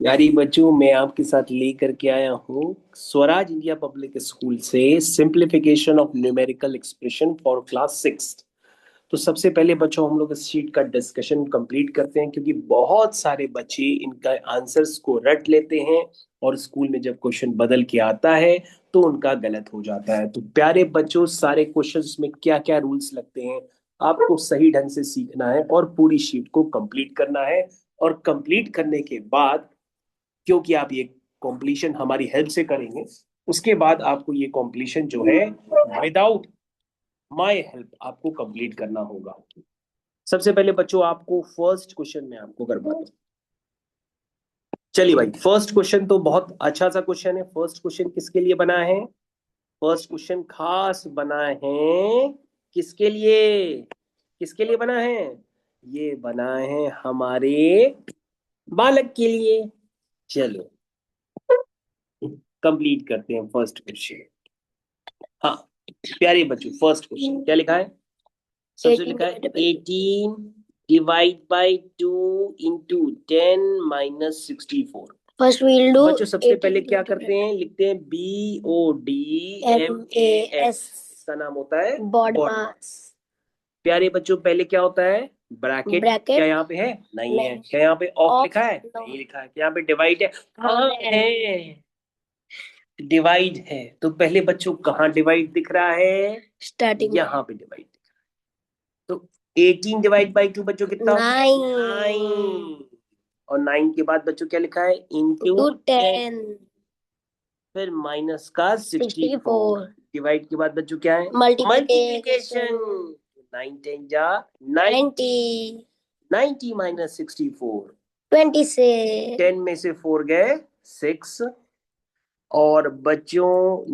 यारी बच्चों, मैं आपके साथ लेकर के आया हूँ स्वराज इंडिया पब्लिक स्कूल से simplification of numerical expression for class six. तो सबसे पहले बच्चों हम लोग इस शीट का डिस्कशन कंप्लीट करते हैं, क्योंकि बहुत सारे बच्चे इनका आंसर्स को रट लेते हैं और स्कूल में जब क्वेश्चन बदल के आता है तो उनका गलत हो जाता है। तो प्यारे बच्चों, सारे क्वेश्चंस में क्या क्या रूल्स लगते हैं आपको सही ढंग से सीखना है और पूरी शीट को कंप्लीट करना है। और कंप्लीट करने के बाद, क्योंकि आप ये कॉम्प्लीशन हमारी हेल्प से करेंगे, उसके बाद आपको ये कॉम्प्लीशन जो है विदाउट माय हेल्प आपको कंप्लीट करना होगा। सबसे पहले बच्चों आपको फर्स्ट क्वेश्चन में आपको करवाता हूँ। चलिए भाई, फर्स्ट क्वेश्चन तो बहुत अच्छा सा क्वेश्चन है। फर्स्ट क्वेश्चन किसके लिए बना है? फर्स्ट क्वेश्चन खास बना है किसके लिए? किसके लिए बना है? ये बना है हमारे बालक के लिए। चलो कंप्लीट करते हैं फर्स्ट क्वेश्चन। हाँ प्यारे बच्चों, फर्स्ट क्वेश्चन क्या लिखा है? सबसे लिखा है 18 divide by 2 into 10 - 64। First we'll do बच्चों सबसे पहले 18 क्या करते हैं, लिखते हैं BODMAS। MAS इसका नाम होता है board बॉड mass मास। प्यारे बच्चों, पहले क्या होता है? ब्रैकेट। क्या bracket यहाँ पे है? नहीं है। नहीं क्या यहाँ पे ऑफ of लिखा है? no नहीं लिखा है। क्या यहाँ पे डिवाइड है? हाँ है है। डिवाइड है तो पहले बच्चों कहाँ डिवाइड दिख रहा है? starting यहाँ पे डिवाइड। तो 18 डिवाइड बाई 2 बच्चों कितना होता है? 9 9। और 9 के बाद बच्चों क्या लिखा है? Into to 10। 10 फिर माइनस का 64। 64 डिवाइड के बाद बच्चों क्या है? मल्टीप्लीकेशन। multiplication 9 10 जा 90। 90 90 - 64। 26 10 में से 4 गए 6। और बच्चों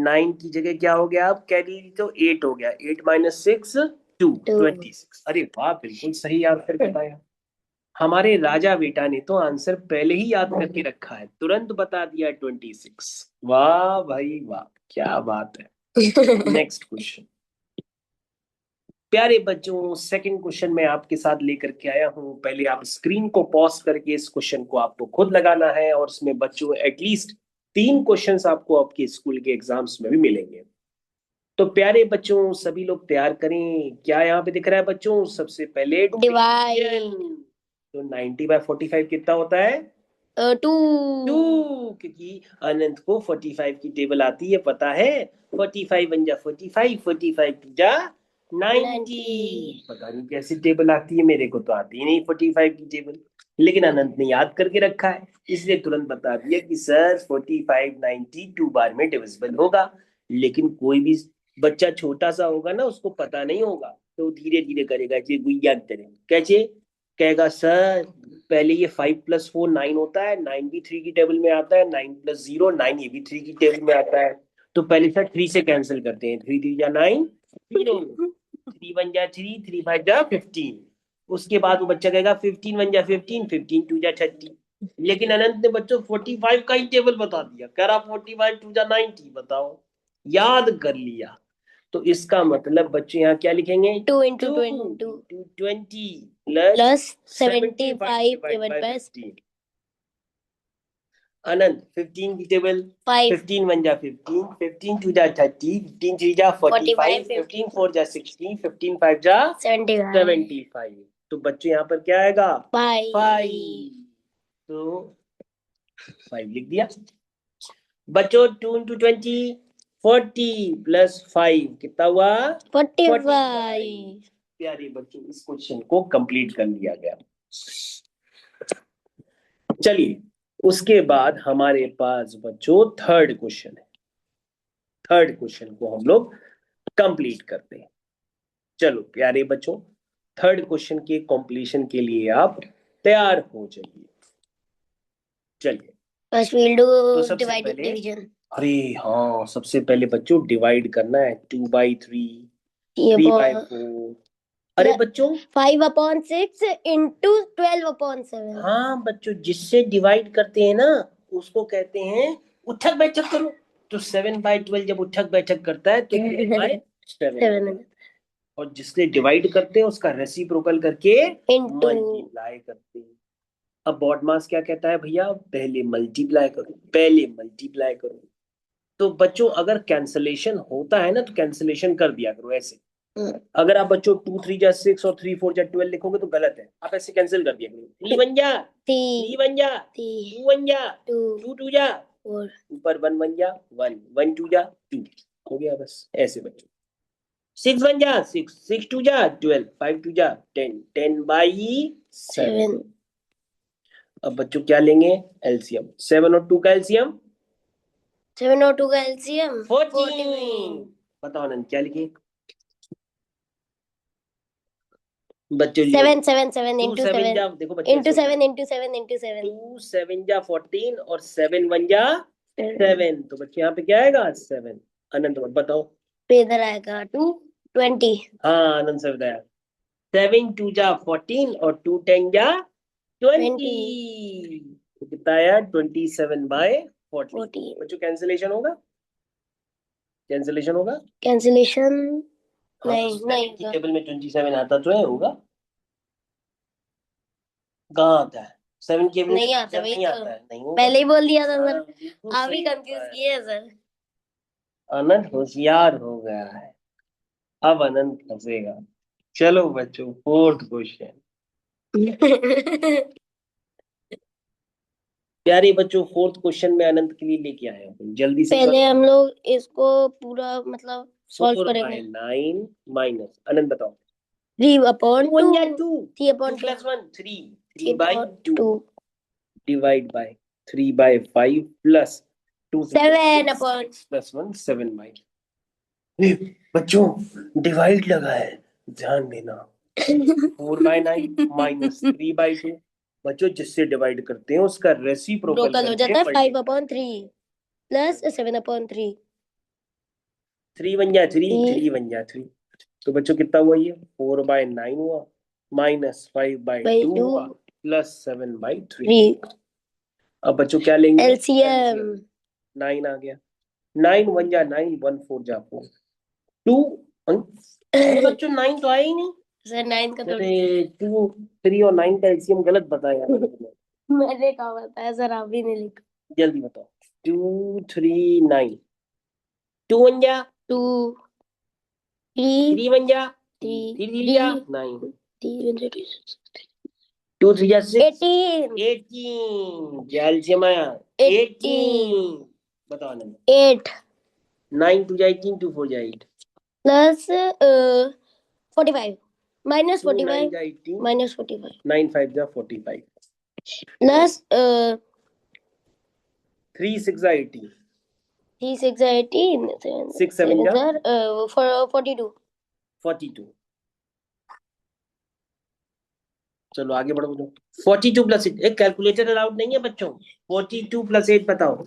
9 की जगह क्या हो गया? अब कैरी तो 8 हो गया। 8 - 6 2 2 26। अरे वाह, बिल्कुल सही आंसर बताया। हमारे राजा बेटा ने तो आंसर पहले ही याद करके रखा है, तुरंत बता दिया 26। वाह भाई वाह, क्या बात है। Next question. प्यारे बच्चों, सेकंड क्वेश्चन मैं आपके साथ लेकर के आया हूं। पहले आप स्क्रीन को पॉज करके इस क्वेश्चन को आपको खुद लगाना है, और इसमें बच्चों एटलीस्ट 3 क्वेश्चंस आपको आपके स्कूल के एग्जाम्स में भी मिलेंगे। तो प्यारे बच्चों सभी लोग तैयार करें। क्या यहाँ पे दिख रहा है बच्चों? सबसे पहले डिवीजन। divide तो 90/45 कितना होता है? 2। 2 क्योंकि अनंत को 45 की टेबल आती है, पता है। 45 1 जा 45, 45 2 जा 90। 90 पता नहीं कैसी टेबल आती है, मेरे को तो आती ही नहीं 45 की टेबल। लेकिन अनंत ने याद करके रखा है, इसलिए तुरंत बता दिया कि सर 45 90 2 बार में डिविजिबल होगा। लेकिन कोई भी बच्चा छोटा सा होगा ना, उसको पता नहीं होगा, तो धीरे धीरे करेगा जी गुइया की तरह। कैसे कहेगा? सर पहले ये 5 + 4 9 होता है, 9 भी 3 की टेबल में आता है, 9 + 0 9 ये भी 3 की टेबल में आता है। तो पहले सर 3 से कैंसिल करते हैं। 3 3 जा 9 0। 3 1 जा 3 3 5 जा 15। उसके बाद वो बच्चा कहेगा 15 1 जा 15 15 2 जा 30। लेकिन अनंत ने बच्चों 45 का ही टेबल बता दिया, कह रहा 45 2 जा 90। बताओ, याद कर लिया। तो इसका मतलब बच्चे यहाँ क्या लिखेंगे? 2 into 2 22 into 20 plus plus 75 75 divide divided by by 15। अनंत 15 की टेबल। 5 15 1 जा 15, 15 2 जा 30, 15 3 जा 45, 45 15 50 4 जा 60, 15 5 जा 75 75। तो बच्चों यहाँ पर क्या आएगा? 5 5। तो 5 लिख दिया। बच्चों 2 इंटू 20 40 प्लस 5 कितना हुआ? 45। 45 प्यारे बच्चों, इस क्वेश्चन को कंप्लीट कर लिया गया। चलिए, उसके बाद हमारे पास बच्चों थर्ड क्वेश्चन है। थर्ड क्वेश्चन को हम लोग कंप्लीट करते हैं। चलो प्यारे बच्चों, थर्ड क्वेश्चन के कंप्लीशन के लिए आप तैयार हो जाइए। चलिए, first we'll तो do सबसे dividing पहले, division अरे हाँ, सबसे पहले बच्चों डिवाइड करना है। 2/3, ये 3/4। अरे बच्चों, 5 upon 6 into 12 upon 7 हाँ बच्चों, जिससे डिवाइड करते हैं ना उसको कहते हैं उठक बैठक करो। तो 7/12 जब उठक बैठक करता है तो 2/7। 7 और जिससे डिवाइड करते हैं उसका रेसिप्रोकल करके into मल्टीप्लाई करते हैं। अब बॉड मास क्या कहता है भैया, पहले मल्टीप्लाई करो, पहले मल्टीप्लाई करो। तो बच्चों अगर कैंसलेशन होता है ना तो कैंसलेशन कर दिया करो ऐसे। अगर आप बच्चों 2 3 जा 6 और 3 4 जा 12 लिखोगे तो गलत है, आप ऐसे कैंसिल कर दिया करो। 3 1 जा 3 1 जा 2 1 जा 2 2 जा 4, ऊपर 1 1 जा 1 1 2 जा 2, हो गया बस ऐसे बच्चों। 6 1 जा 6 6 2 जा 12 5 2 जा 10 10/7। अब बच्चों क्या लेंगे, एलसीएम। 7 और 2 का एलसीएम 7 और 2 का एलसीएम 14। बताओ आनंद क्या लिखे बच्चों, 7 7 7 2 into 7 7 जा, देखो बच्चों into 7 into 7 into 7 2 7 जा 14 और 7 1 जा 7, तो बच्चे यहाँ पे क्या आएगा 7। अनंत बताओ। पे इधर आएगा 2 20। हाँ आनंद से बताया। 7 2 जा 14 और 2 10 जा 20, तो कितना आया 27/14। बच्चों कैंसिलेशन होगा, कैंसिलेशन होगा। कैंसिलेशन हाँ, नहीं नहीं टेबल में 27 आता तो है, होगा कहाँ आता है 7 की नहीं आता भाई, नहीं तो आता है, नहीं होगा। पहले ही बोल दिया था हाँ, सर। बिल्कुल आप ही सही कंफ्यूज होता है। किए हैं सर। अनंत होशियार हो गया है, अब अनंत फंसेगा। चलो बच्चों फोर्थ क्वेश्चन। प्यारे बच्चों फोर्थ क्वेश्चन में अनंत के लिए लेके आया हूँ, जल्दी से पहले हम लोग इसको पूरा मतलब सॉल्व 4 करेंगे। बाय 9 माइनस, अनंत बताओ। 3 अपॉन 1 2। या 2, 3 2 upon 2। Plus 1 3, 3 upon 3/2 2। Divide by 3/5 plus 2 7 upon plus 1 7/, बच्चों डिवाइड लगा है, ध्यान देना। 4/9 माइनस 3/2, बच्चों जिससे डिवाइड करते हैं उसका रेसिप्रोकल ब्रोकल हो करके जाता है 5 अपॉन 3 प्लस 7 अपॉन 3। 3 1 जा 3 3 1 जा 3, तो बच्चों कितना हुआ ये 4/9 हुआ माइनस 5/2 2 हुआ प्लस 7/3। 3 अब बच्चों क्या लेंगे एलसीएम 9 आ गया। 9 1 जा 9 1 4 जा 4 2, बच्चों 9 तो आया ही नहीं। सर 9 का अरे 2 3 और 9 का एलसीएम गलत बताया मैंने कहा बताया सर, आप भी नहीं लिखा। जल्दी बताओ। 2 3 9, 2 1 जा 2 3 3 1 जा 3 3 3 जा 9, 3 2 3 जा 6 18 18, एलसीएम आया 18। बताओ आनंद। 8 9 2 जा 18 2 4 जा 8 प्लस 45 माइनस 2 9 45 जा 18 माइनस 45 9 5 जा 45 प्लस 3 6 जा 18 3 6 18 6 7 जा 42 42। चलो आगे बढ़ो बच्चों। 42 प्लस 8, एक कैलकुलेटर अलाउड नहीं है बच्चों। 42 प्लस 8 बताओ।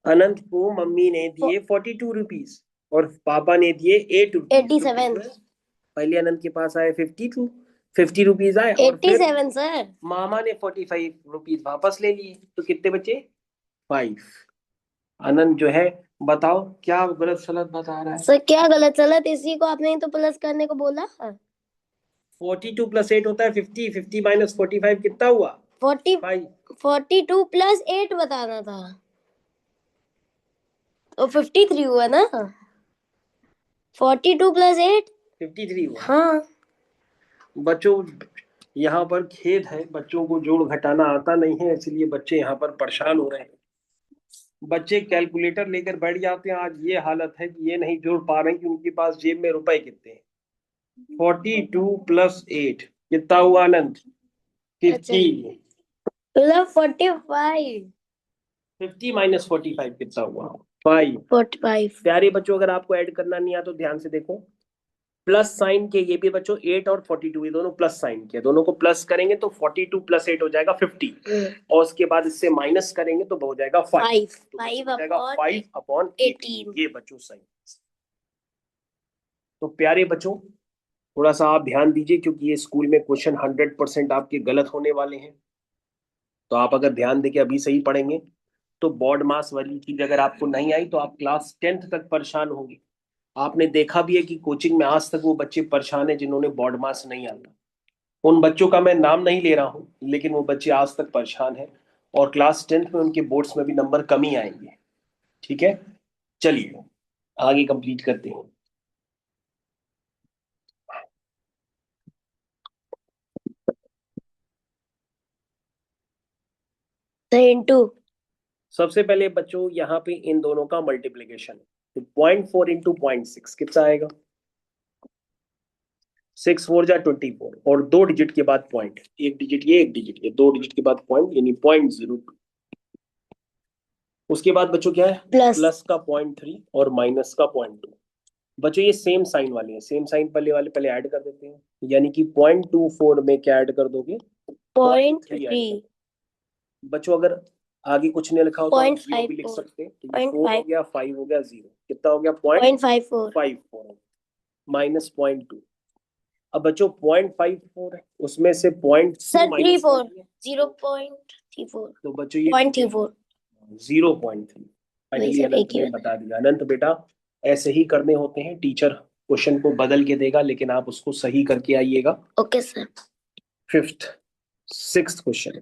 अनंत को मम्मी ने दिए 42 रुपीज और पापा ने दिए 8 रुपीज। 87 पहले अनंत के पास आए 52, 50 रुपीज आए और फिर 87 सर। मामा ने 45 रुपीज वापस ले लिए, तो कितने बचे 5। अनंत जो है बताओ क्या गलत सलत बता रहा है। सर क्या गलत सलत, इसी को आपने ही तो प्लस करने को बोला। 42 प्लस 8 होता है 50, 50 माइनस 45 कितना हुआ 40 42 प्लस 8 बताना था तो 53 हुआ ना। 42 प्लस 8 53 हुआ। हाँ। बच्चों यहाँ पर खेद है, बच्चों को जोड़ घटाना आता नहीं है, इसलिए बच्चे यहाँ पर परेशान हो रहे हैं। बच्चे कैलकुलेटर लेकर बैठ जाते हैं, आज ये हालत है कि ये नहीं जोड़ पा रहे हैं कि उनके पास जेब में रुपए कितने हैं। 42 प्लस 8 कितना हुआ आनंद 50, मतलब 45 50 माइनस 45 कितना हुआ 5। 45 प्यारे बच्चों अगर आपको ऐड करना नहीं आता तो ध्यान से देखो, प्लस साइन के ये भी बच्चों 8 और 42 ये दोनों प्लस साइन के, दोनों को प्लस करेंगे तो 42 प्लस 8 हो जाएगा 50 और उसके बाद इससे माइनस करेंगे तो हो जाएगा 5, 5/18 ये बच्चों सही। तो प्यारे बच्चों थोड़ा सा आप ध्यान दीजिए क्योंकि ये स्कूल में क्वेश्चन 100% आपके गलत होने वाले हैं। तो आप अगर ध्यान देके अभी सही पढ़ेंगे तो बोर्ड मास वाली चीज अगर आपको नहीं आई तो आप क्लास 10th तक परेशान होंगे। आपने देखा भी है कि कोचिंग में आज तक वो बच्चे परेशान है जिन्होंने बोर्ड मास नहीं आता। उन बच्चों का मैं नाम नहीं ले रहा हूँ, लेकिन वो बच्चे आज तक परेशान हैं और क्लास 10th में उनके बोर्ड्स में भी नंबर कम ही आएंगे। ठीक है, चलिए आगे कंप्लीट करते हैं। Sir into. सबसे पहले बच्चों यहाँ पे इन दोनों का मल्टीप्लीकेशन है, तो 0.4 इंटू 0.6 कितना आएगा? 6 4 जा 24, और दो डिजिट के बाद पॉइंट, एक डिजिट ये एक डिजिट ये, दो डिजिट के बाद पॉइंट यानी 0.02। उसके बाद बच्चों क्या है? प्लस। प्लस का 0.3 और माइनस का 0.2। बच्चों ये सेम साइन वाले हैं, सेम साइन पहले वाले पहले ऐड कर देते हैं, यानी कि 0.24 में क्या ऐड कर दोगे? Point 0.3 add three. कर। बच्चों अगर आगे कुछ नहीं लिखा हो तो आप पॉइंट जीरो फाइव भी लिख फोर। सकते हैं, तो ये पॉइंट 4 हो फाइव। गया, 5 हो गया, 0 कितना हो गया? Point point five four. Five four minus 0.2। अब बच्चों 0.54 है, उसमें से 0.2 सर थ्री माइनस कर फोर। दिया, 0.34। तो बच्चों ये पॉइंट थ्री फोर। 0.3। वही फाइनली सर, अनंत एक ही ने बात। बता दिया। अनंत बेटा, ऐसे ही करने होते हैं, टीचर क्वेश्चन को बदल के देगा लेकिन आप उसको सही करके आइएगा। Okay sir. Fifth sixth question,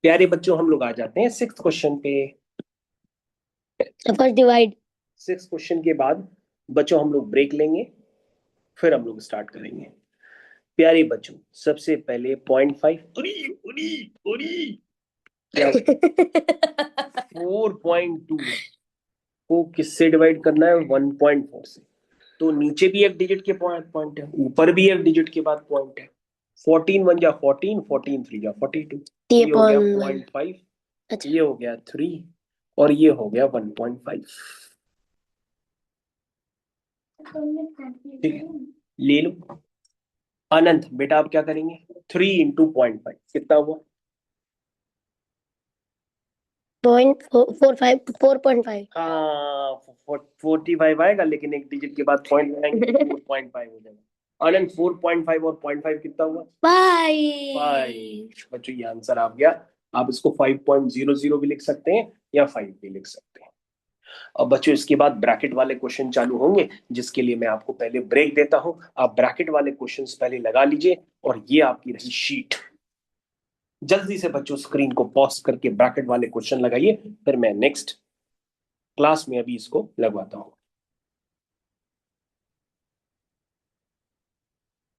प्यारे बच्चों हम लोग आ जाते हैं सिक्स्थ क्वेश्चन पे। First divide. सिक्स क्वेश्चन के बाद बच्चों हम लोग ब्रेक लेंगे, फिर हम लोग स्टार्ट करेंगे। प्यारे बच्चों, सबसे पहले 0.5, उरी उरी उरी, क्या 4.2 को किससे डिवाइड करना है? 1.4 से। तो नीचे भी एक डिजिट के पॉइंट पॉइंट है, ऊपर भी एक डिजिट के बाद पॉइंट है। 14 1 जा 14, 14 3 जा 42, ये ये हो गया पॉइंट। 0.5, अच्छा। ये हो गया 3, और ये हो गया 1.5। ठीक है, ले लो। अनंत बेटा आप क्या करेंगे? 3 इंटू 0.5 कितना हुआ? पॉइंट 45। 4.5। हाँ, 45 आएगा, लेकिन एक डिजिट के बाद पॉइंट लगाएंगे तो 4.5 हो जाएगा। अनंत 4.5 और 0.5 कितना हुआ? फाइव। 5। बच्चों ये आंसर आ गया। आप इसको 5.00 भी लिख सकते हैं या 5 भी लिख सकते हैं। अब बच्चों इसके बाद ब्रैकेट वाले क्वेश्चन चालू होंगे, जिसके लिए मैं आपको पहले ब्रेक देता हूं। आप ब्रैकेट वाले क्वेश्चंस पहले लगा लीजिए, और ये आपकी रही शीट। जल्दी से बच्चों स्क्रीन को पॉज करके ब्रैकेट वाले क्वेश्चन लगाइए, फिर मैं नेक्स्ट क्लास में अभी इसको लगवाता हूँ।